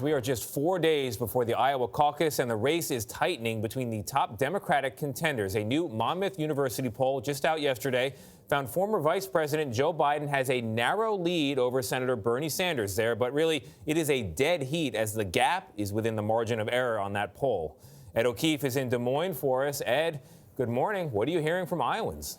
We are just 4 days before the Iowa caucus, and the race is tightening between the top Democratic contenders. A new Monmouth University poll just out yesterday found former Vice President Joe Biden has a narrow lead over Senator Bernie Sanders there, but really it is a dead heat as the gap is within the margin of error on that poll. Ed O'Keefe is in Des Moines for us. Ed, good morning. What are you hearing from Iowans?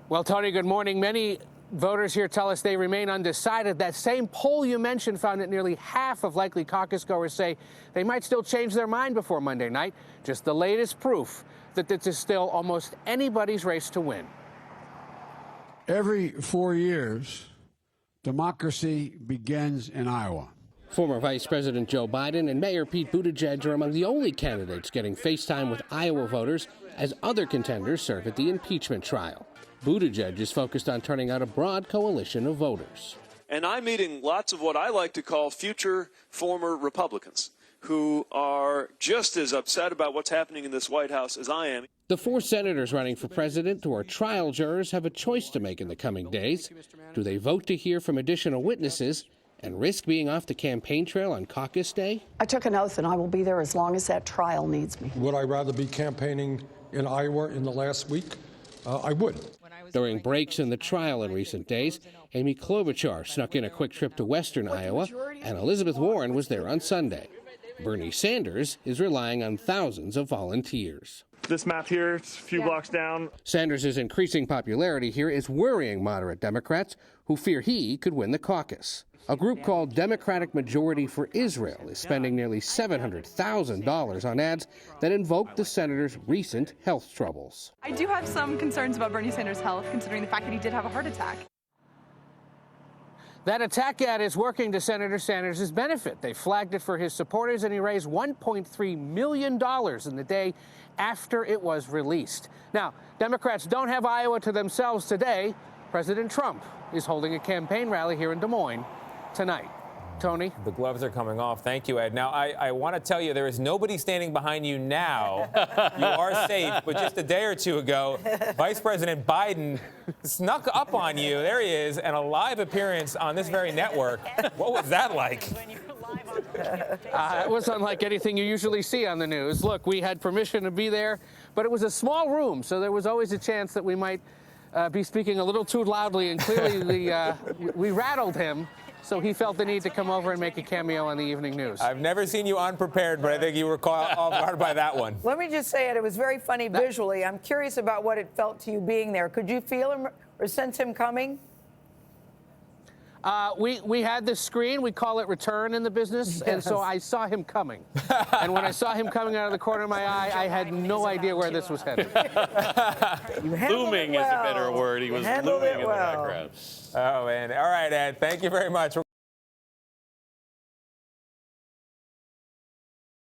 Well, Tony, good morning. Many voters here tell us they remain undecided. That same poll you mentioned found that nearly half of likely caucus goers say they might still change their mind before Monday night. Just the latest proof that this is still almost anybody's race to win. Every 4 years, democracy begins in Iowa. Former Vice President Joe Biden and Mayor Pete Buttigieg are among the only candidates getting face time with Iowa voters as other contenders serve at the impeachment trial. Buttigieg is focused on turning out a broad coalition of voters. And I'm meeting lots of what I like to call future former Republicans who are just as upset about what's happening in this White House as I am. The 4 senators running for president who are trial jurors have a choice to make in the coming days. Do they vote to hear from additional witnesses and risk being off the campaign trail on caucus day? I took an oath and I will be there as long as that trial needs me. Would I rather be campaigning in Iowa in the last week? I would. During breaks in the trial in recent days, Amy Klobuchar snuck in a quick trip to western Iowa, and Elizabeth Warren was there on Sunday. Bernie Sanders is relying on thousands of volunteers. This map here, it's a few blocks down. Sanders' increasing popularity here is worrying moderate Democrats who fear he could win the caucus. A group called Democratic Majority for Israel is spending nearly $700,000 on ads that invoke the senator's recent health troubles. I do have some concerns about Bernie Sanders' health, considering the fact that he did have a heart attack. That attack ad is working to Senator Sanders' benefit. They flagged it for his supporters, and he raised $1.3 million in the day after it was released. Now, Democrats don't have Iowa to themselves today. President Trump is holding a campaign rally here in Des Moines tonight. Tony? The gloves are coming off. Thank you, Ed. Now, I want to tell you there is nobody standing behind you now. You are safe. But just a day or two ago, Vice President Biden snuck up on you. There he is, and a live appearance on this very network. What was that like? It was unlike anything you usually see on the news. Look, we had permission to be there, but it was a small room, so there was always a chance that we might be speaking a little too loudly, and clearly we rattled him. So he felt the need to come over and make a cameo on the evening news. I've never seen you unprepared, but I think you were caught off guard by that one. Let me just say it was very funny visually. I'm curious about what it felt to you being there. Could you feel him or sense him coming? We had this screen, we call it return in the business, and so I saw him coming. And when I saw him coming out of the corner of my eye, I had no idea where this was headed. Looming is a better word. He was looming in the background. Oh, man. All right, Ed. Thank you very much.